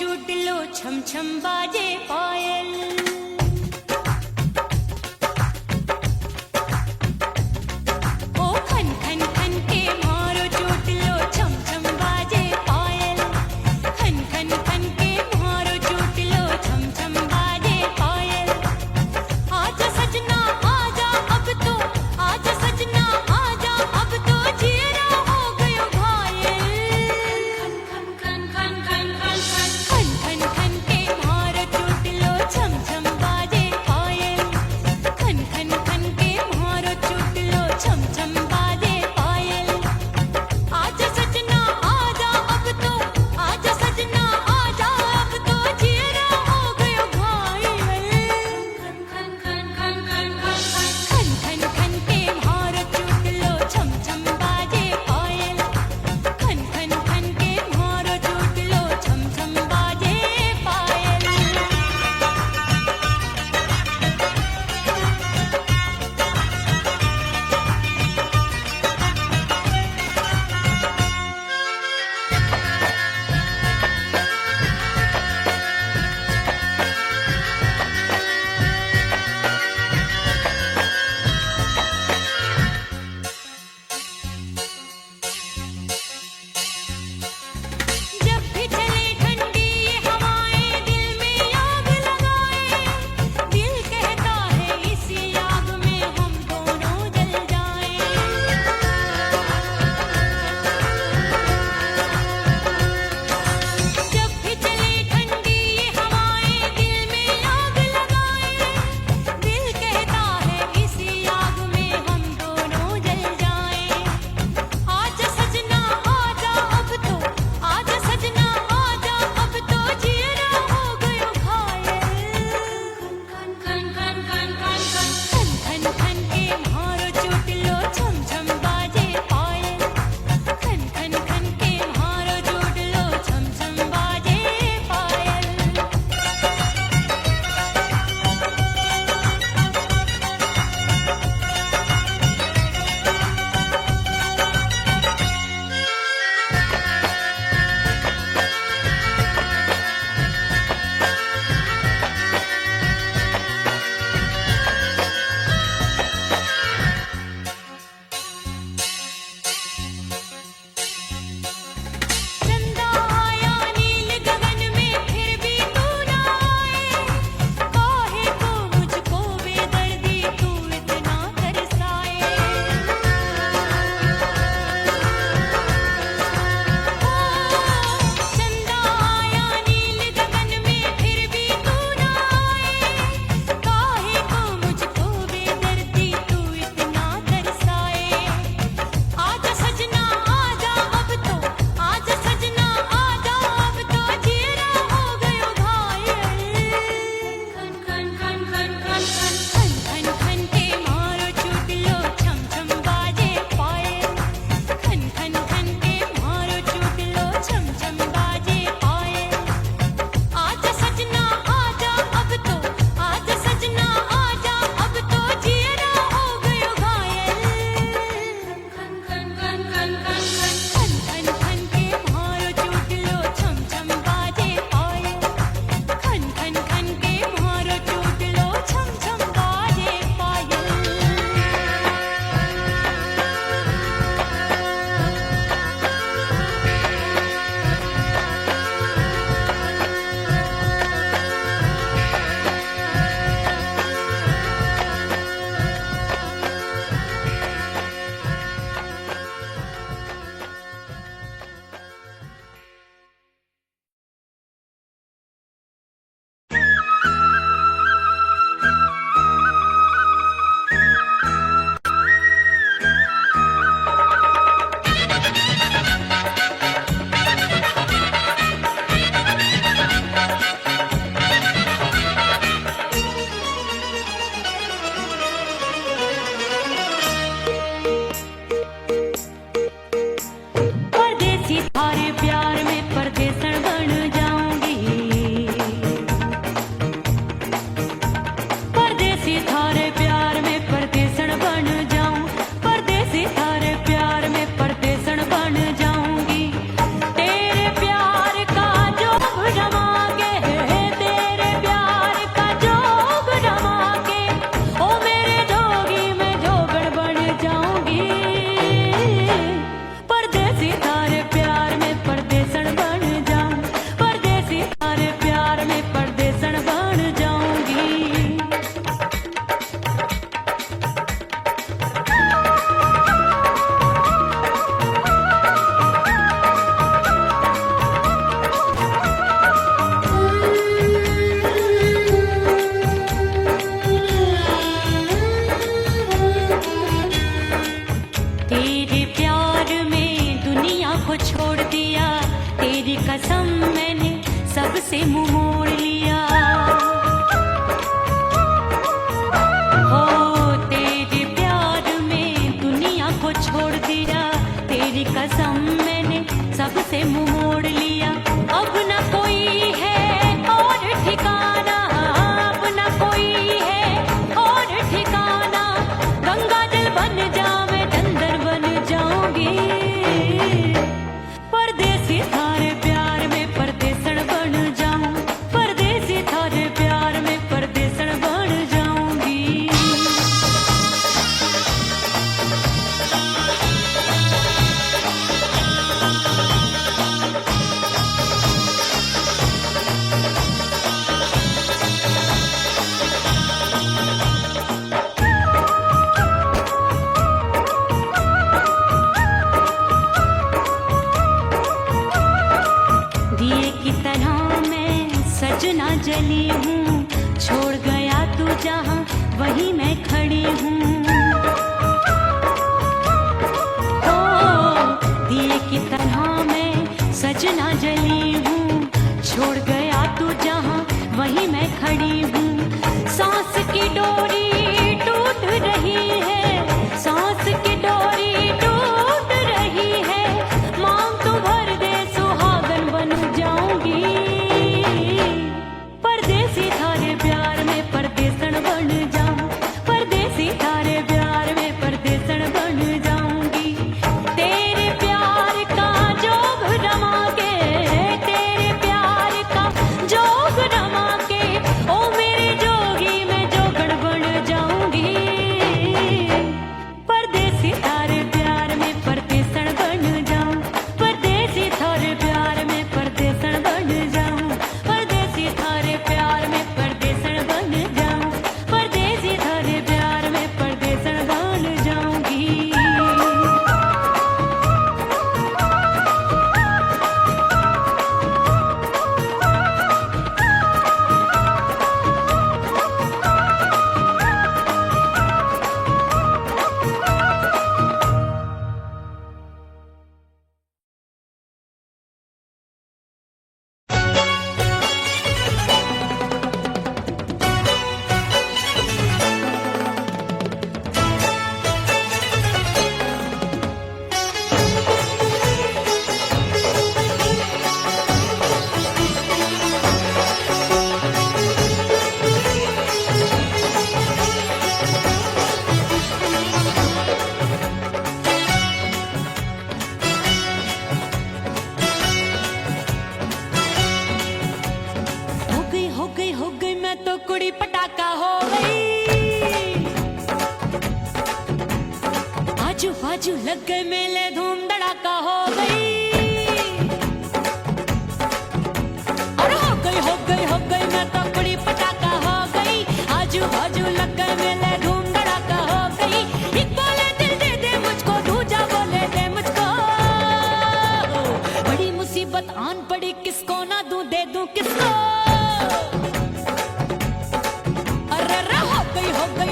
चूडलो छम छम बाजे पायल। ओ खन खन खन के मारो चूडलो छम छम बाजे पायल। खन खन खन के मारो चूडलो छम छम बाजे पायल। आजा सजना आजा अब तो, आजा सजना आजा अब तो, जियरा हो गयो घायल। खन खन खन खन खन खन खन खन खन के मारो चूडलो छम छम सबसे मुंह मोड़ लिया। हो तेरे प्यार में दुनिया को छोड़ दिया, तेरी कसम मैंने सबसे मुंह मोड़ लिया। अब न कोई है और ठिकाना, अब न कोई है और ठिकाना। गंगा जल बन जाऊं, चंदन बन जाऊंगी। परदेसी थारे प्यार में परदेसण बन जाऊं, परदेसी थारे प्यार में परदेसण बन जाऊंगी। दिए की तरह मैं सजना जली हूँ, छोड़ गया तू जहाँ वहीं मैं खड़ी हूँ। ओ दिए की तरह मैं सजना जली हूँ, छोड़ गया तू जहाँ वहीं मैं खड़ी हूँ। सांस की डोरी टूट रही है, सांस की डोरी टूट रही है। मांग तू भर दे सुहागन बन जाऊंगी। परदेसी थारे प्यार में परदेसण बन जाऊं, परदेसी थारे प्यार में परदेसण बन जाऊंगी। तेरे प्यार का जोग रमा के, तेरे प्यार का जोग रमा के, ओ मेरे जोगी मैं जोगण बन जाऊंगी। परदेसी थारे प्यार में परदेसण बन जाऊं, परदेसी थारे प्यार में परदेसण बन जाऊं, परदेसी थारे प्यार में परदेसण बन जाऊं, परदेसी थारे प्यार में परदेसण बन जाऊंगी। हो गई मैं तो कुड़ी पटाखा हो गई। आजू बाजू लग गए मेले, धूम धड़ाका हो गई। और हो गई मैं तो कुड़ी पटाखा हो गई। आजू बाजू लग गए मेले, धूम धड़ाका हो गई। एक बोले दिल दे दे मुझको, दूजा बोले दे मुझको। बड़ी मुसीबत आन पड़ी, किसको ना दूं दे दूं किसको।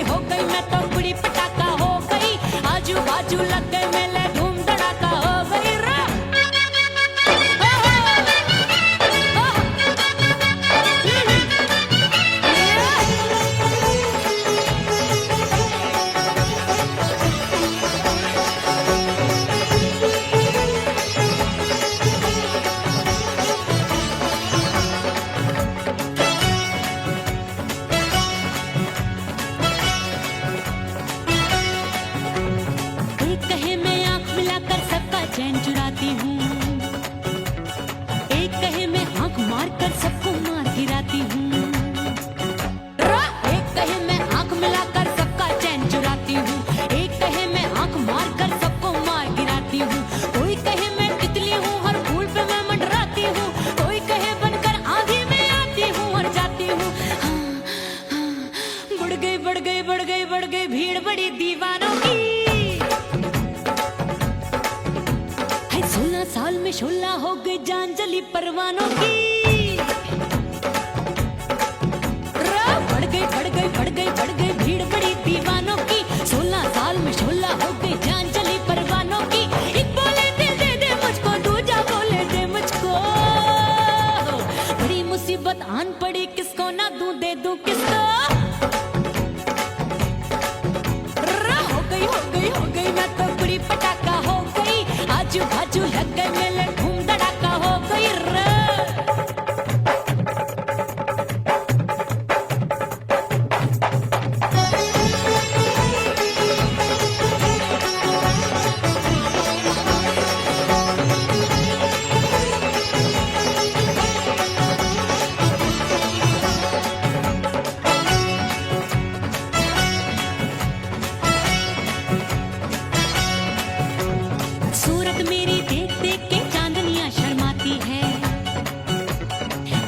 हो गई मैं तो कुड़ी पटाखा हो गई। आजू बाजू लग गए मेले, धूम धड़ाका हो गई। चैन चुराती हूँ, एक कहे मैं आंख मार कर सबको मार गिराती हूँ। एक कहे मैं आंख मिलाकर सबका चैन चुराती हूँ, एक कहे मैं आंख मार कर सबको मार गिराती हूँ। कोई कहे मैं तितली हूँ, हर फूल पे मैं मंडराती हूँ। कोई कहे बनकर आंधी में आती हूँ और जाती हूँ। बढ़ गई भीड़ बड़ी दीवानों की। 16 साल में शोला हो गई जान जली परवानों की। बढ़ गई भीड़ बड़ी दीवानों की। 16 साल में शोला हो गई जान जली परवानों की। एक बोले दिल दे दे मुझको, दूजा बोले दे मुझको। बड़ी मुसीबत मुसीबत आन पड़ी, किसको ना दूं दे दूं किसको। हो गई मैं तो बुरी पटाखा हो गई, आजू बाजू लग गए मेले धूम धड़ाका हो गई रे। सूरत मेरी देख देख के चांदनियां शर्माती है,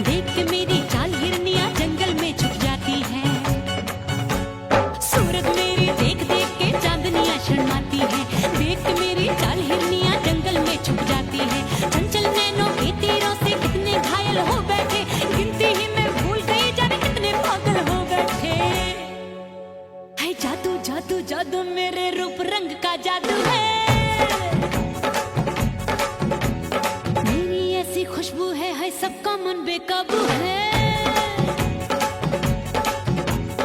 देख के मेरी चाल हिरनियां जंगल में छुप जाती है। सूरत मेरी देख देख के चांदनियां शर्माती है, देख के मेरी चाल हिरनियां जंगल में छुप जाती है। चंचल नैनों के तीरों से कितने घायल हो बैठे, गिनती ही मैं भूल गई जाने कितने पागल हो बैठे। है जादू जादू जादू मेरे रूप रंग का जादू है, खुशबू है सबका मन बेकाबू है।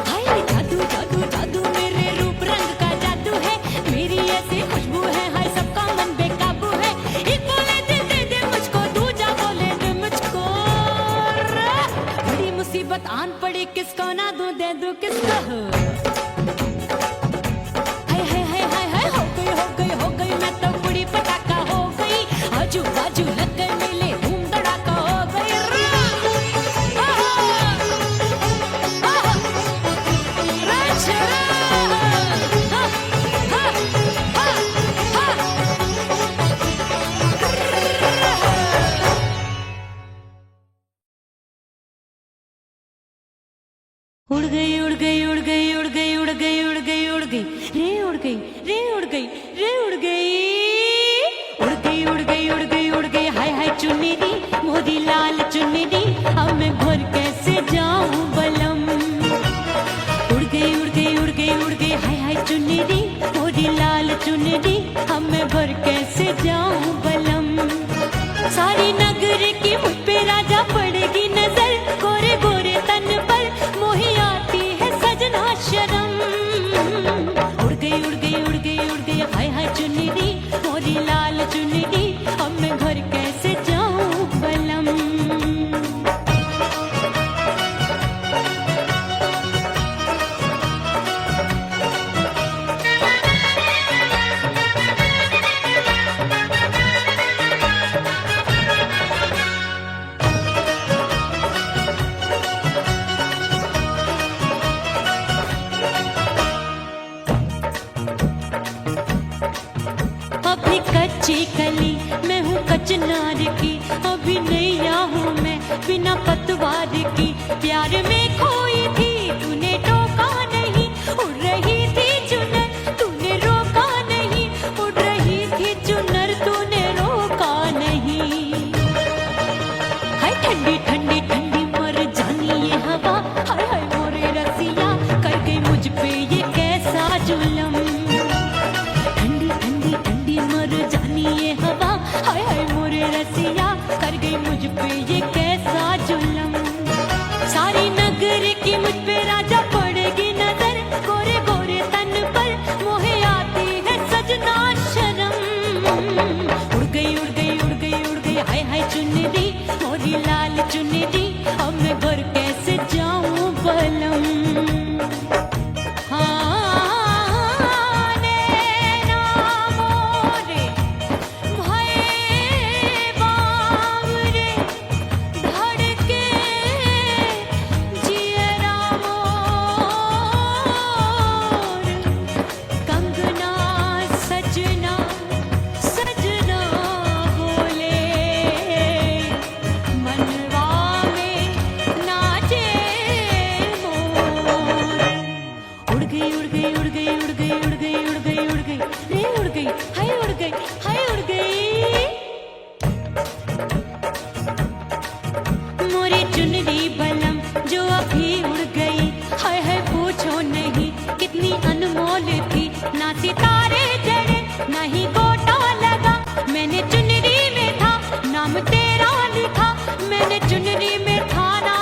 हाय जादू जादू जादू मेरे रूप रंग का जादू है, मेरी ऐसी खुशबू है हाय सबका मन बेकाबू है। एक बोले दे दे मुझको, दूजा बोले दे मुझको, बड़ी मुसीबत आन पड़ी, किसको ना दूं दे दूं किसको। हाय हो गई मैं तो बुरी पटाखा हो गई, आजू बाजू लग गए मेले धूम धड़ाका हो गई रे। उड़ गई उड़ गई उड़ गई उड़ गई उड़ गई उड़ गई उड़ गई रे, उड़ गई रे, उड़ गई रे, उड़ गई उड़ गई उड़ गई उड़ गई उड़ गई। हाय हाय चुन्नी मोरी लाल चुन्नी, अब मैं घर कैसे जाऊं बलम। उड़ गई उड़ गई उड़ गई उड़ गई हाय हाय चुन्नी मोरी लाल चुन्नी, अब मैं घर कैसे जाऊं बलम। सारी नगर की मुझ पे राजा पड़ेगी नजर, गोरे गोरे तन पर मोही आती है सजना शर्म। उड़ गई उड़ गई उड़ गई उड़ गई हाय हाय चुन्नी मोरी लाल चुन्नी, अब मैं घर कैसे जाऊं बलम। अभी कच्ची कली मैं हूँ कचनार की, अभी नैया हूँ मैं बिना पतवार की। प्यार में खोई थी तूने टोका नहीं, उड़ रही थी चुनर तूने रोका नहीं, उड़ रही थी चुनर तूने रोका नहीं। हाय ठंडी ठंडी ठंडी मर जानी ये हवा, हाय हाय मोरे रसिया कर गई मुझ पे ये कैसा जुलम। मर जानी ये हवा, हाय हाय मोरे रसिया कर गई मुझ पे ये कैसा जुलम। सारी नगर की मुझ पे राजा पड़ेगी नजर, गोरे गोरे तन पर मोहे आती है सजना शर्म। उड़ गई उड़ गई उड़ गई उड़ गई हाय हाय चुन्नी मोरी लाल चुन्नी, अब मैं घर कैसे जाऊं बलम। नाम तेरा लिखा मैंने चुनरी में था ना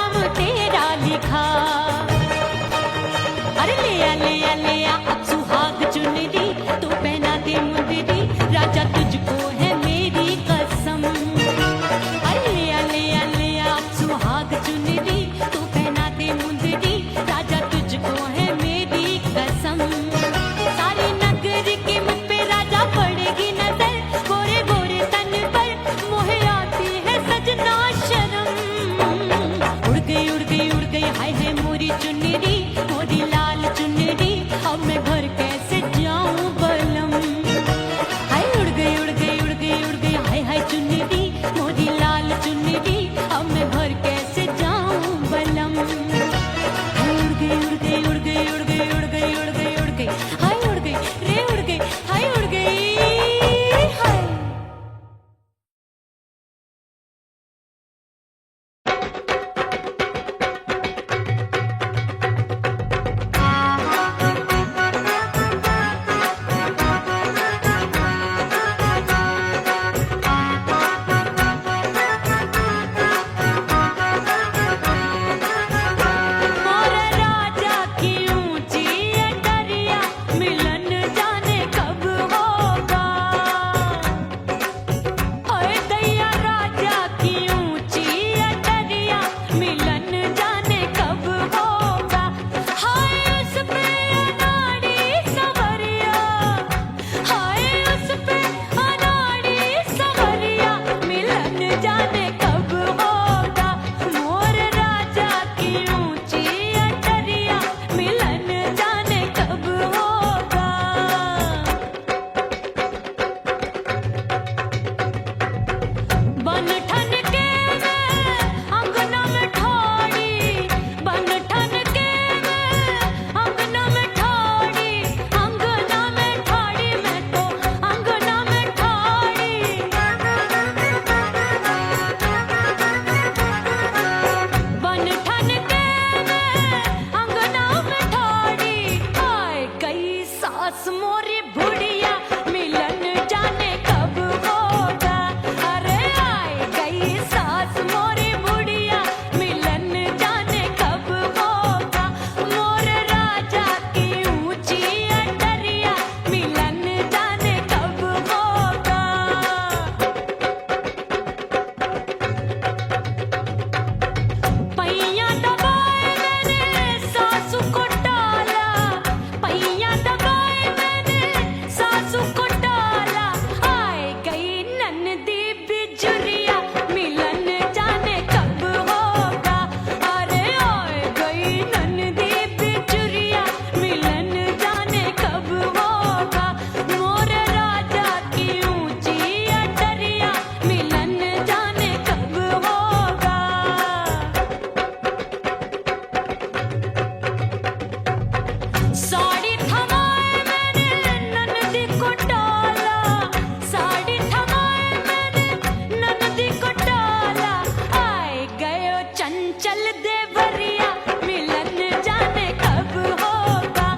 अटरिया मिलन जाने कब होगा।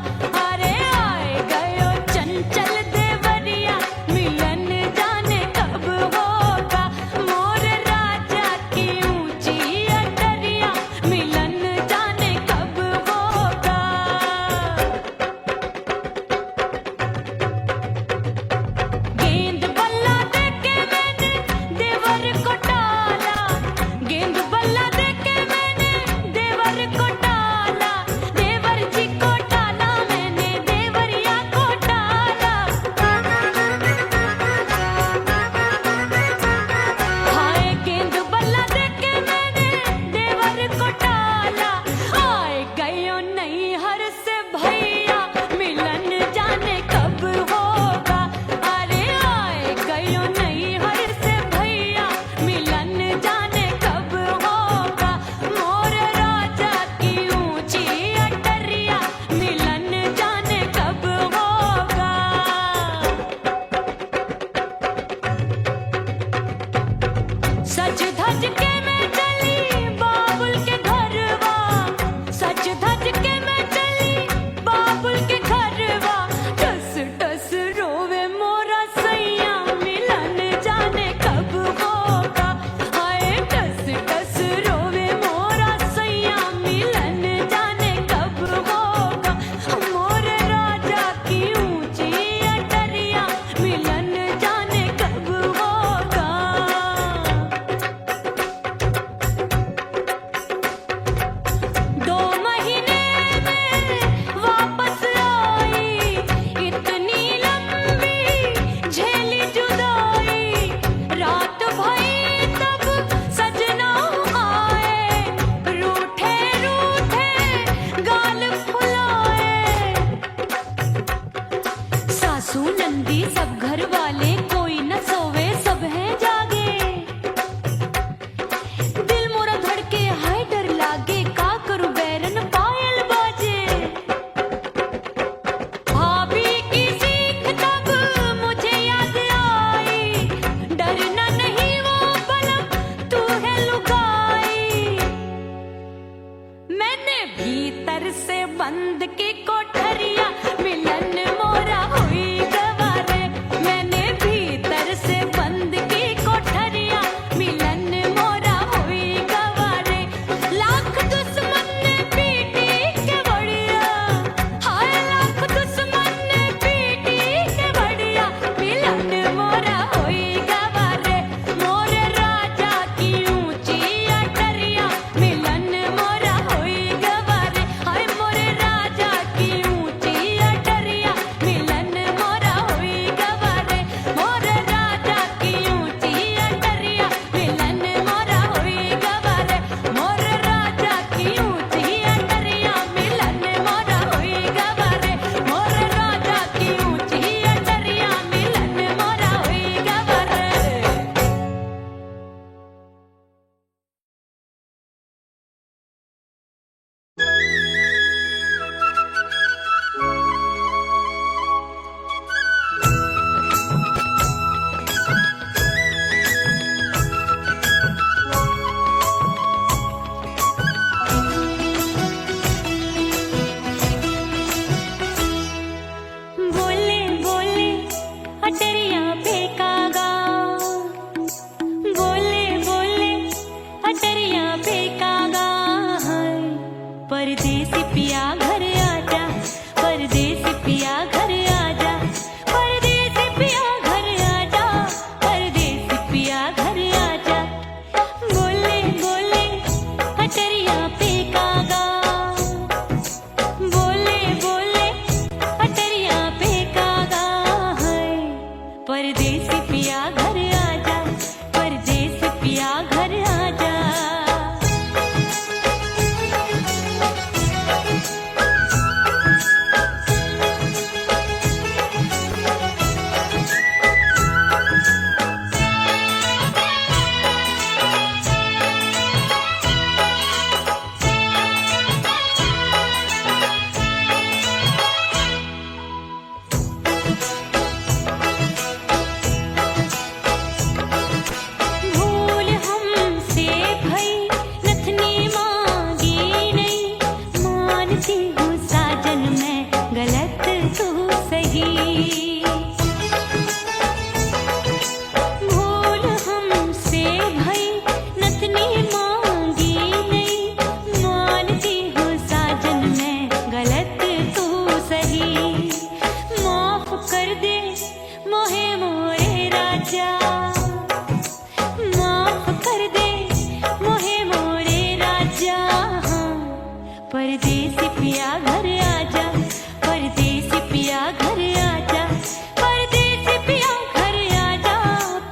अरे आए गयो चंचल देवरिया मिलन जाने कब होगा। मोर राजा की ऊंची अटरिया मिलन जाने कब होगा। गेंद बल्ला देके मैंने देवर को टाला। गेंद बल्ला देके मैंने देवर को टाला। देवर जी को टाला मैंने देवरिया को टाला। हाय गेंद बल्ला देके मैंने देवर को टाला। आए गयो नैहर से भैया मिलन जाने कब होगा। अरे आए गयो नैहर से भैया मिलन जाने कब होगा। मोर राजा की ऊंची अटरिया मिलन जाने कब होगा। सज धज के मैं चली बाबुल के घरवा। सज धज के मैं चली बाबुल के घरवा। टस टस रोवे मोरा सैया मिलन जाने कब होगा। हाय टस टस रोवे मोरा सैया मिलन जाने कब होगा। मोर राजा की ऊंची अटरिया मिलन जाने कब होगा। 2 महीने में वापस आई इतनी लंबी झेली जुदाई। रात भई तब सजना आए रूठे रूठे गाल फुलाए। सासू नंदी सब घर वाले कोई न सोवे सब हैं जागे। दिल मोरा धड़के हाय डर लागे का करूं बैरन पायल बाजे। भाभी की सीख तब मुझे याद आई। डरना नहीं वो बलम तू है लुगाई। मैंने भीतर से बंद की कोठरिया मिलन मोरा हुई गवारे। मैंने भीतर से बंद की कोठरिया मिलन मोरा हुई गवारे। लाख दुश्मन ने पीटी के बढ़िया। हाय लाख दुश्मन ने पीटी के बढ़िया मिलन मोरा हुई गवारे। मोर राजा की ऊंची अटरिया मिलन मोरा हुई गवारे। हाय मोर राजा की ऊंची अटरिया मिलन मोरा हुई गवारे। मोर राजा की ऊंची अटरिया मिलन मोरा हुई गवारे। मोर राजा की ऊंची अटरिया मिलन मोरा हुई गवारे। मोर राजा की ऊंची अटरिया मिलन मोरा हुई गवारे। बोले बोले अटरिया फेंकागा। बोले बोले अटरिया फेंकागा। हाय परदेसी पिया घर आजा। परदेसी पिया घर आजा। परदेसी पिया घर आजा। परदेसी पिया घर आजा। बोले बोले अटरिया फेंकागा। बोले बोले अटरिया फेंकागा। हाय परदेसी पिया घर आजा। परदेसी पिया घर आजा। परदेसी पिया घर आजा, परदेसी पिया घर आजा, परदेसी पिया घर आजा,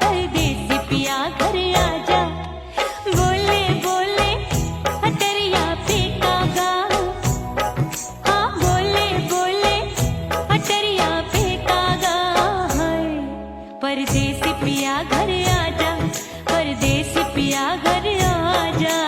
परदेसी पिया घर आजा। बोले बोले अटरिया पे कागा, हाँ बोले बोले अटरिया पे कागा है। परदेसी पिया घर आजा, परदेसी पिया घर आजा।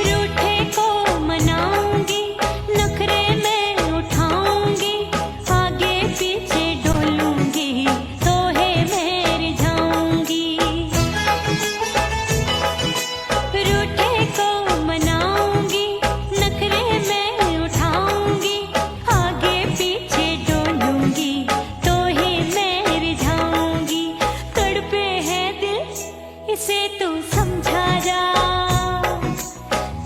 रूठे को मनाऊंगी, नखरे में उठाऊंगी, आगे पीछे डोलूंगी, तो है मैं जाऊंगी। रूठे को मनाऊंगी, नखरे में उठाऊंगी, आगे पीछे डोलूंगी, तो है मैं जाऊंगी। तड़पे है दिल इसे तू समझा जा,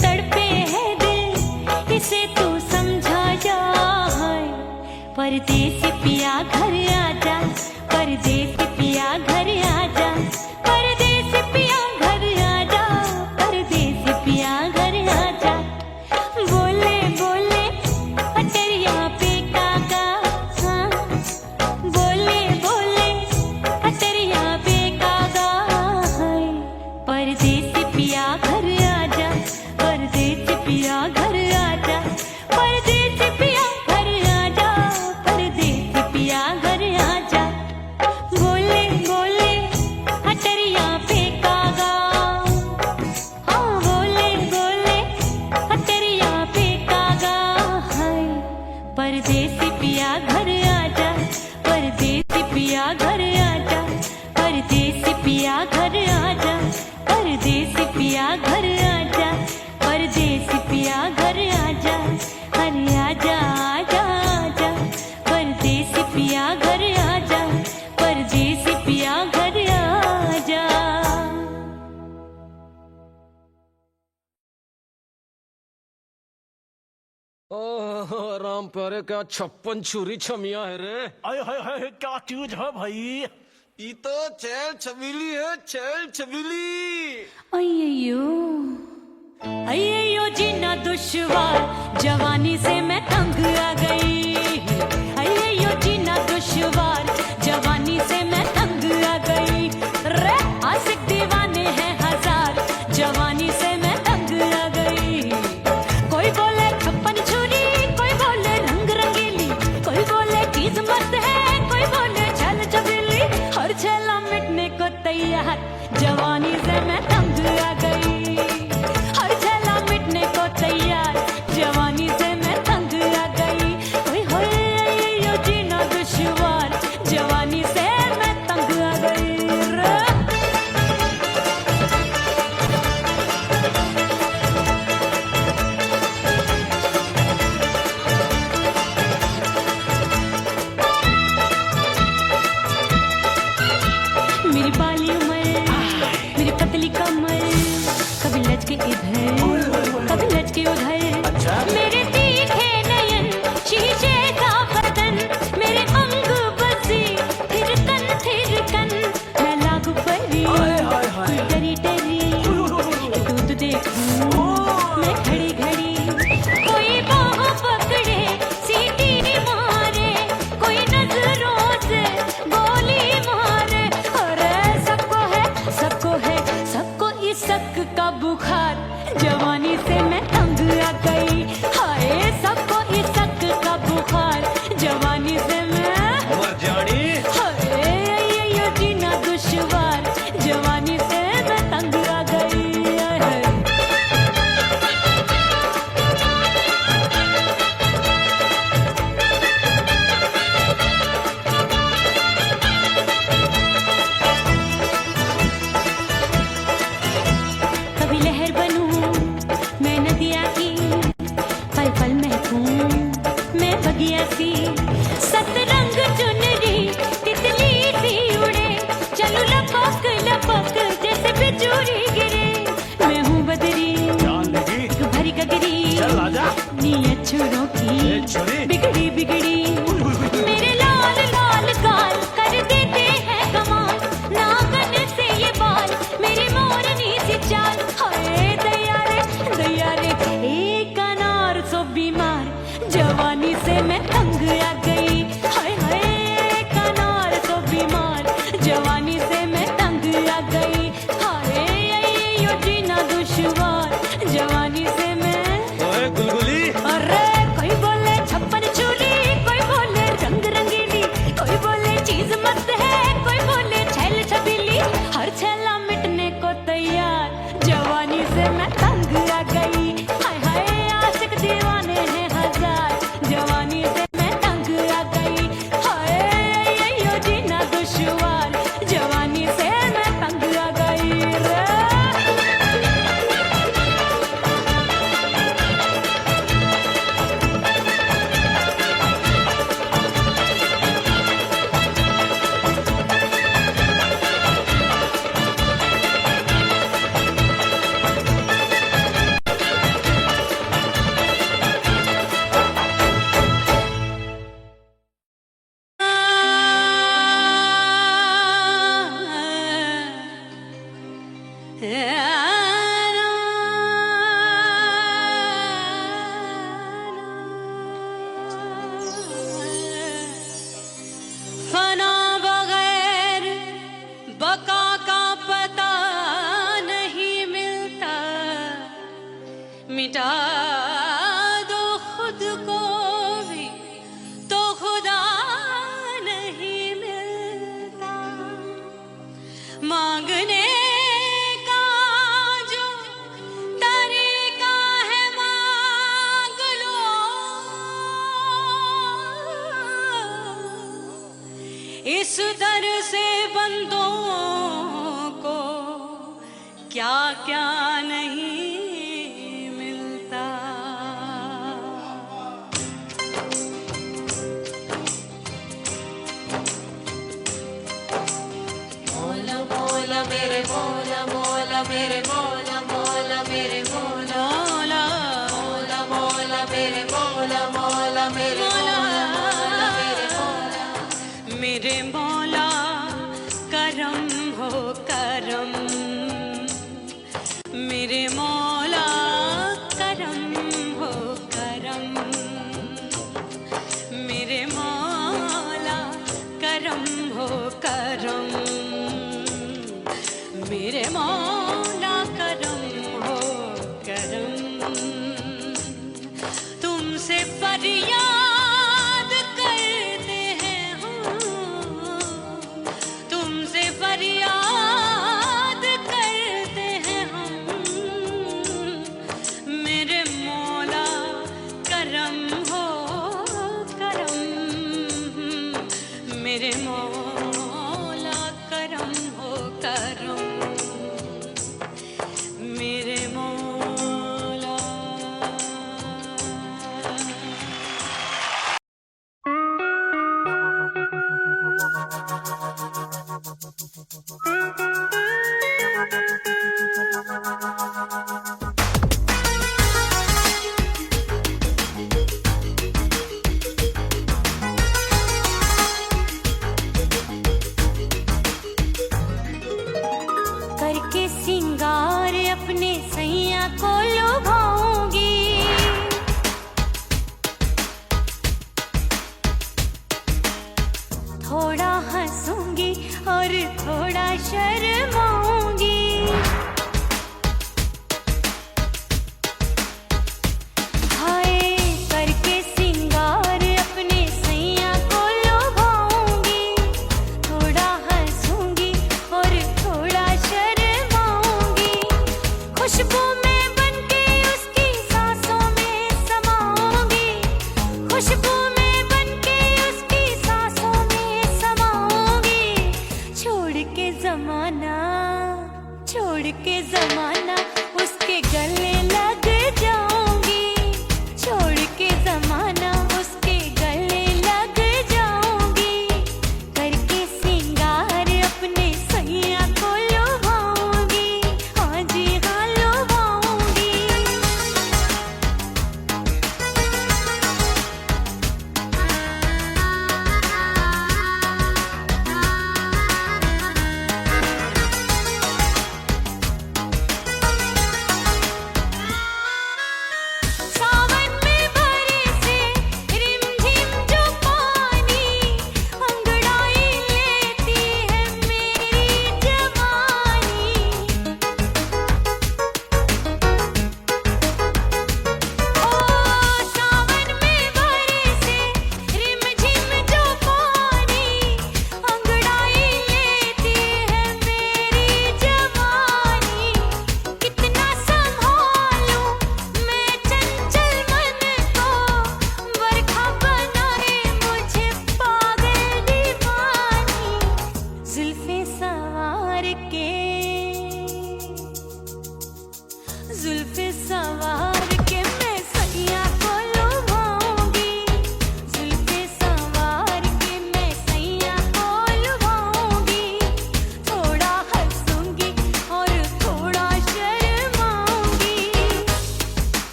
तड़पे है दिल इसे तू समझा जा है। परदेसी पिया घर आजा, परदेसी पिया घर आजा, परदेसी पिया घर आजा, परदेसी पिया घर आजा। बोले बोले अटरिया पे कागा, हाँ बोले बोले अटरिया पे कागा है। परदेसी पिया घर आजा, परदेसी पिया घर आजा, परदेसी पिया घर आजा, परदेसी पिया घर आजा। बोले बोले अटरिया पे कागा, हाँ बोले बोले अटरिया पे कागा है। परदेसी पिया घर आजा, परदेसी पिया घर आजा, परदेसी पिया घर आजा, परदेसी पिया घर आजा, परदेसी पिया घर आजा। अरे आजा आजा आजा, परदेसी पिया घर आजा, परदेसी पिया घर आजा। ओह राम प्यारे, क्या 56 छुरी छमिया है रे। हाय हाय हाय, क्या चीज है भाई? ये तो चैल छबीली है, चैल छबीली। अय्यो अय्यो जीना दुश्वार, जवानी से मैं तंग आ गई। अय्यो जीना दुश्वार, जवानी से मैं तंग आ गई। रे आशिक दीवाने हैं हजार, जवानी से मैं तंग आ गई। कोई बोले 56 छुरी, कोई बोले रंग रंगीली, कोई बोले चीज मस्त है, कोई बोले छल छबीली। हर छेला मिटने को तैयार, जवानी से मैं तंग आ गई। हर छेला मिटने को तैयार, जवानी से मैं तंग आ गई। बगिया सी सतरंग चुनरी तितली सी उड़े चलू लपक लपक जैसे बिजूरी गिरे मैं हूँ बदरी जान लगी एक भरी गगरी चल आजा नीयत छोरों की ए छोरी बिगड़ी बिगड़ी मेरे लाल लाल गाल कर देते हैं कमाल नागन से ये बाल मेरी मोरनी सी चाल हाय दैया रे एक अनार सो बीमार जवानी से मैं तंग आ गई हाय हाय एक अनार सो बीमार जवानी से मैं तंग आ गई हाय यो जीना दुश्वार जवानी से मैं ओए गुलगुली अरे कोई बोले छप्पन चूड़ी कोई बोले रंग रंगीली कोई बोले चीज मस्त है कोई बोले छैल छबीली हर छैला मिटने को तैयार जवानी से मैं तंग आ गई हाय हाय आशिक दीवाने हैं हजार जवानी से मैं तंग आ गई हाय यो जीना दुश्वार जवानी से मैं तंग आ गई रे फना बगैर बका का पता नहीं मिलता मिटा दो खुद को भी तो खुदा नहीं मिलता मांगने का जो तरीका है मांग लो इस दर से बंदों को क्या क्या नहीं मिलता मोला मोला मेरे मोला मोला मेरे मोला मोला मेरे मोला मोला मोला मेरे मोला मोला मेरे मोला मेरे मोला मेरे मौला करम हो करम मेरे मौला करम हो करम मेरे मौला करम हो करम मेरे मौला करम हो करम तुमसे फरियाद करते हैं हम तुमसे फरियाद करते हैं हम मेरे मौला करम हो करम मेरे मौला करम हो करम मेरे मौला करके सिंगार अपने सैया को लुभाऊंगी थोड़ा हंसूंगी और थोड़ा शर्माऊंगी हाय करके सिंगार अपने सैया को लुभाऊंगी थोड़ा हंसूंगी और थोड़ा शर्माऊंगी खुशबू में बनके उसकी सांसों में समाऊंगी खुशबू में बनके उसकी सांसों में समाऊंगी छोड़ के जमाना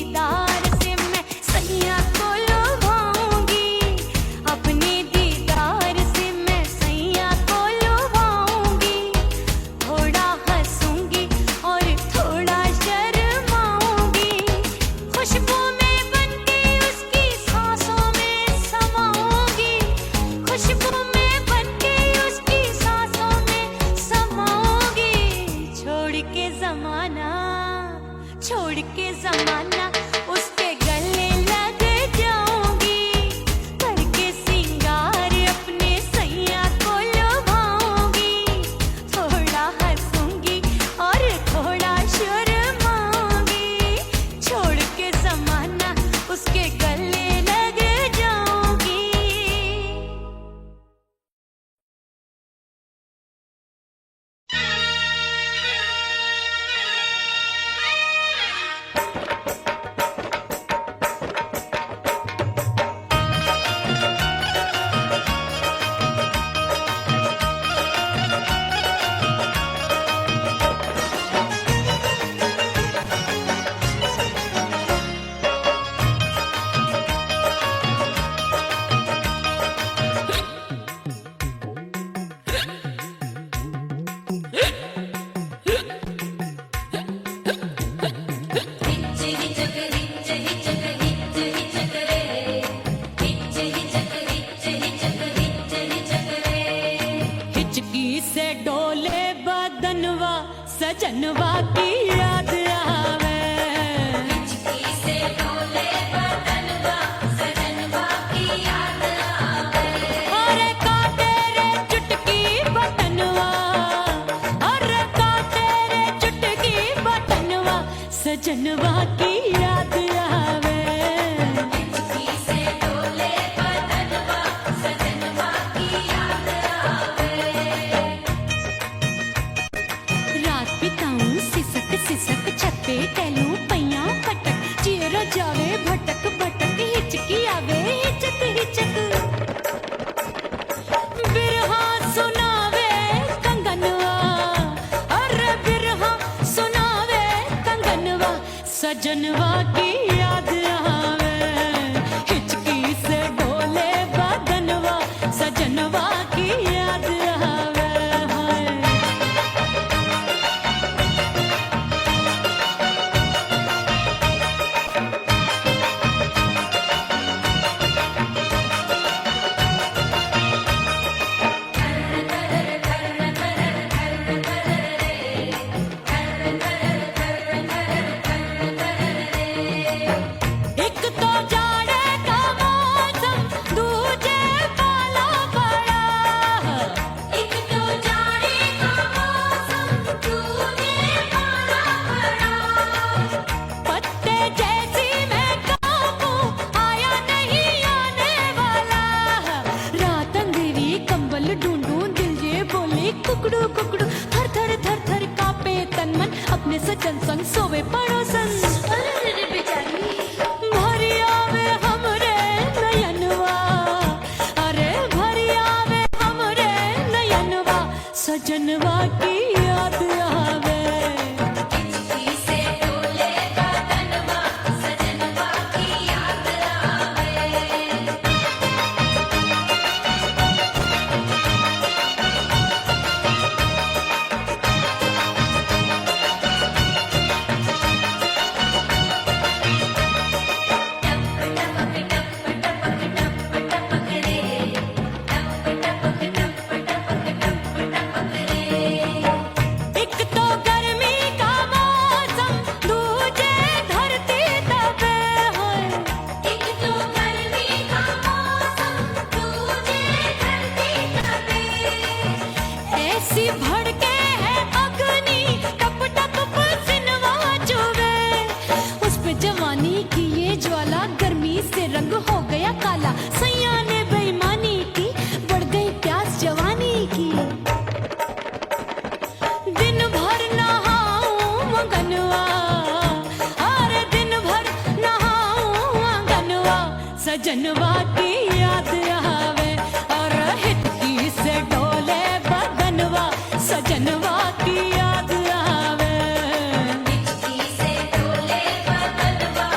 दीदार से मैं सैया को लुभाऊंगी, अपने दीदार से मैं सैया को लुभाऊंगी। थोड़ा हंसूंगी और थोड़ा शर्माऊंगी, खुशबू में बनके उसकी सांसों में समाऊंगी, खुशबू में बनके उसकी सांसों में समाऊंगी। छोड़ के जमाना उसके गले लग जाऊंगी, करके सिंगार अपने सैया को लुभाऊंगी। थोड़ा हंसूंगी और थोड़ा शर्माऊंगी, छोड़ के जमाना उसके गले लग जाऊंगी। हिचकी से डोले बदनवा सजनवा की याद आवे, हिचकी से डोले बदनवा सजनवा की याद आवे। अरे काटे रे चुटकी बटनवा, अरे काटे रे चुटकी बटनवा सजनवा की याद आवे। हिचकी से डोले बदनवा सजनवा की याद आवे। रात बिताऊं सिसक सिसक छत पे टहलूं पैया पटक, चेहरा जावे भटक भटक, हिचकी आवे हिचक हिचक। बिरहा सुनावे कंगनवा, अरे बिरहा सुनावे कंगनवा सजनवा की याद आवे। हिचकी से डोले बदनवा सजनवा की याद आवे। हाय एक तो जाड़े का मौसम, दूजे पाला पड़ा। एक तो जाड़े का मौसम, दूजे पाला पड़ा। पत्ते जैसी मैं कांपूं, आया नहीं आने वाला। रात अंधेरी कंबल ढूंढूं, दिल ये बोले कुकड़ू कुकड़ू। थर थर थर थर कांपे तन मन, अपने सजन संग सोवे पड़ोसन। भरी आवे हमरे नयनवा, अरे भरी आवे हमरे नयनवा सजनवा की याद आवे। हिचकी से डोले बदनवा सजनवा की याद आवे। एक तो गर्मी का मौसम, दूजे धरती तपे। एक तो गर्मी का मौसम, दूजे धरती तपे। ऐसी भड़के है अग्नि, टप टप पसीनवा चुभे। उस पे जवानी की ये ज्वाला, गर्मी से रंग हो गया काला। सैया ने बेईमानी की, बढ़ गई प्यास जवानी की। दिन भर नहाऊं आंगनवा, अरे दिन भर नहाऊं आंगनवा सजनवा की याद आवे। और हिचकी से डोले बदनवा सजनवा की याद आवे। हिचकी से डोले बदनवा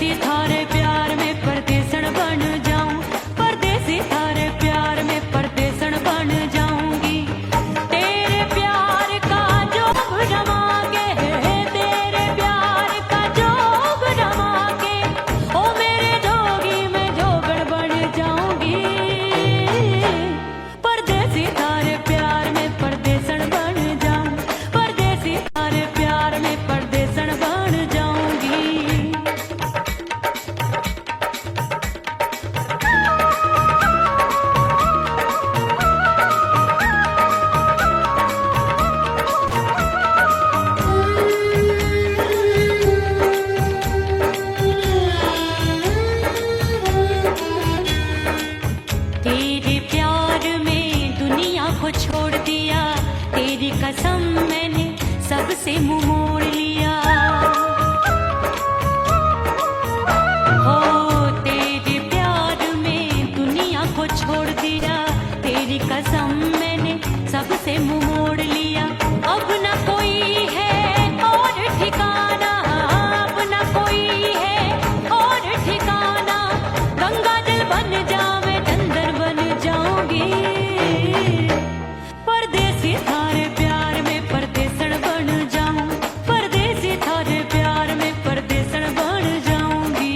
परदेसी थारे प्यार में परदेसन बन जाऊं, परदेसी थारे प्यार में परदेसन बन जाऊंगी। तेरे प्यार का जोग जमा के, तेरे प्यार का जोग जमा के, ओ मेरे जोगी मैं जोगण बन जाऊंगी। परदेसी थारे प्यार में परदेसन बन जाऊं, परदेसी थारे प्यार में परदेसन बन जाऊंगी। तेरे प्यार में दुनिया को छोड़ दिया, तेरी कसम मैंने सबसे मुंह मोड़ लिया। हो तेरे प्यार में दुनिया को छोड़ दिया, तेरी कसम मैंने सबसे मुंह मोड़ लिया। अब न कोई है और ठिकाना, अब न कोई है और ठिकाना, गंगा जल बन जावे चंदन बन जाऊंगी। परदेसी थारे प्यार में परदेसन बन जाऊं, परदेसी थारे प्यार में परदेसन बन जाऊंगी।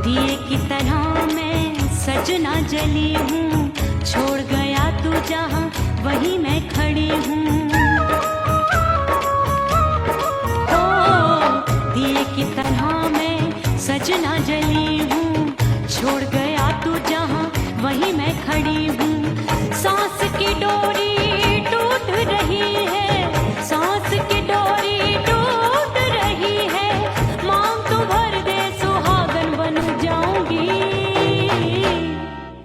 दिए की तरह मैं सजना जली हूँ, छोड़ गया तू जहाँ वहीं मैं खड़ी हूँ। ओ दिए की तरह मैं सजना जली हूँ, छोड़ गया तू जहाँ वहीं मैं खड़ी हूँ। सांस की डोरी टूट रही है, सांस की डोरी टूट रही है, मांग तू भर दे सुहागन बन जाऊंगी।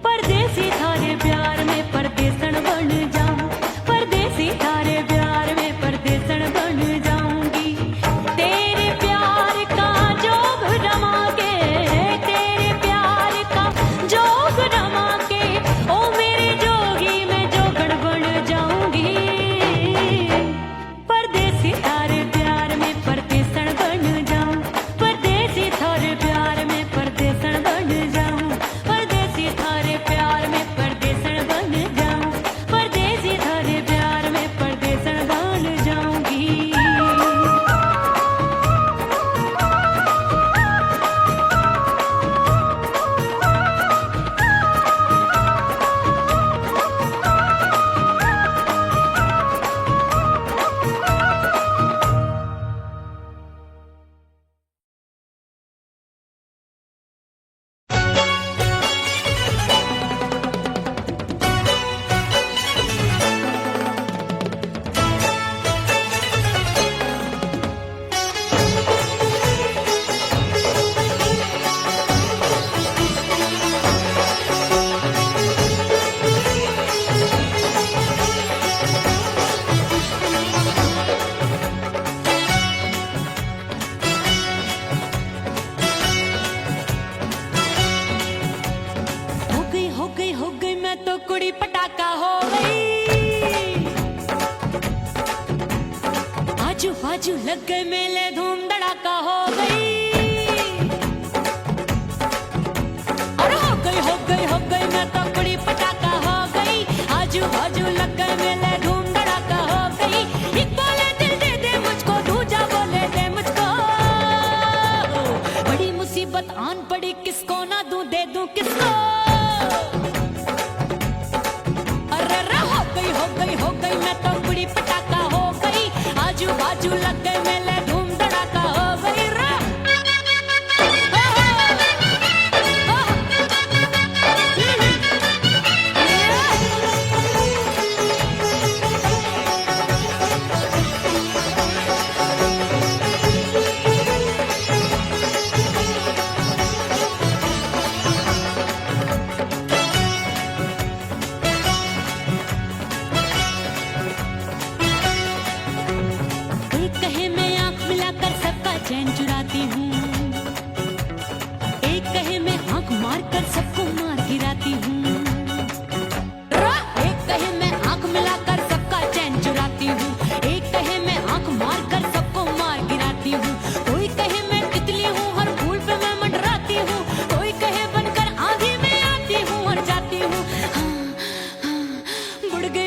परदेसी थारे प्यार में परदेसन बन जाऊं, परदेसी थारे प्यार में परदेसन बन जाऊंगी। तेरे प्यार का जोग जमा के, तेरे प्यार का जोग जमा के, ओ मेरे जोगी मैं जोगण बन जाऊंगी। परदेसी थारे प्यार में परदेसन बन जाऊं, परदेसी थारे प्यार में परदेसन बन जाऊं, परदेसी थारे प्यार में परदेसन बन जाऊं, परदेसी थारे प्यार में परदेसन बन जाऊंगी। हो गई मैं तो कुड़ी पटाखा हो गई। आजू बाजू लग गए मेले धूम धड़ाका हो गई। अरे हो गई मैं तो कुड़ी पटाखा हो गई। आजू बाजू लग गए मेले धूम धड़ाका हो गई। एक बोले दिल दे दे मुझको, दूजा बोले दे मुझको। बड़ी मुसीबत आन पड़ी, किसको ना दूं दे दूं किसको। हो गई मैं तो कुड़ी पटाखा हो गई। आजू बाजू लग गए मेले धूम धड़ाका हो गई।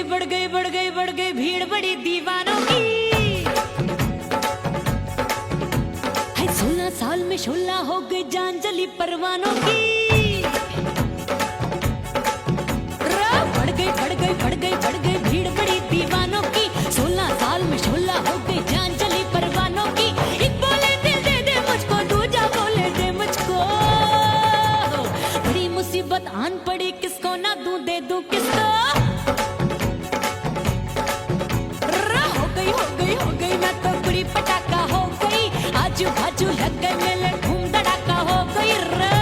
बढ़ गई भीड़ बड़ी दीवानों की। है 16 साल में शोला हो गई जान जली परवानों की। बढ़ गई भीड़ बड़ी दीवानों की। 16 साल में शोला हो गई जान जली परवानों की। एक बोले दिल दे दे मुझको, दूजा बोले दे मुझको। बड़ी मुसीबत आन पड़ी, किसको ना दूं दे दूं किसको। हो गई मैं तो बुरी पटाखा हो गई। आजू बाजू लग गए मेले, धूम धड़ाका हो गई रे।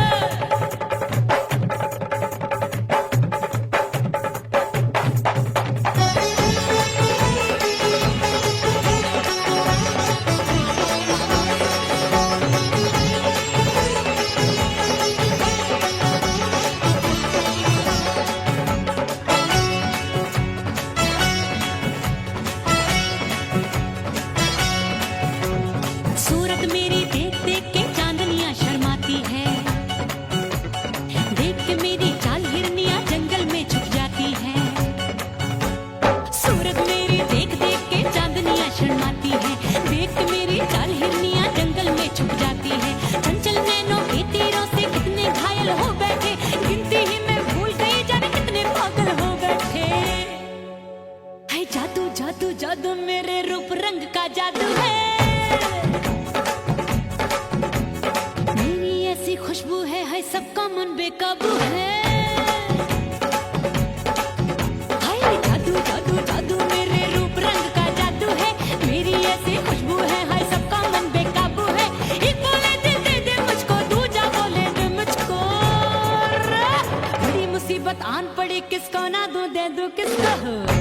सूरत मेरी देख देख के चांदनियां शर्माती है। देख के मेरी चाल हिरनियां जंगल में छुप जाती है। सूरत मेरी देख देख के चांदनियां शर्माती है। देख के मेरी चाल हिरनियां जंगल में छुप जाती है। चंचल नैनों के तीरों से कितने घायल हो बैठे, गिनती ही मैं भूल गई जाने कितने पागल हो बैठे। है जादू जादू जादू मेरे रूप रंग का जादू है। मेरी ऐसी खुशबू है सबका मन बेकाबू है। हाय जादू जादू जादू मेरे रूप रंग का जादू है। मेरी ऐसी खुशबू है सबका मन बेकाबू है। एक बोले दिल दे दे मुझको, दूजा बोले दे मुझको। बड़ी मुसीबत आन पड़ी, किसको ना दूं दे दूं किसको।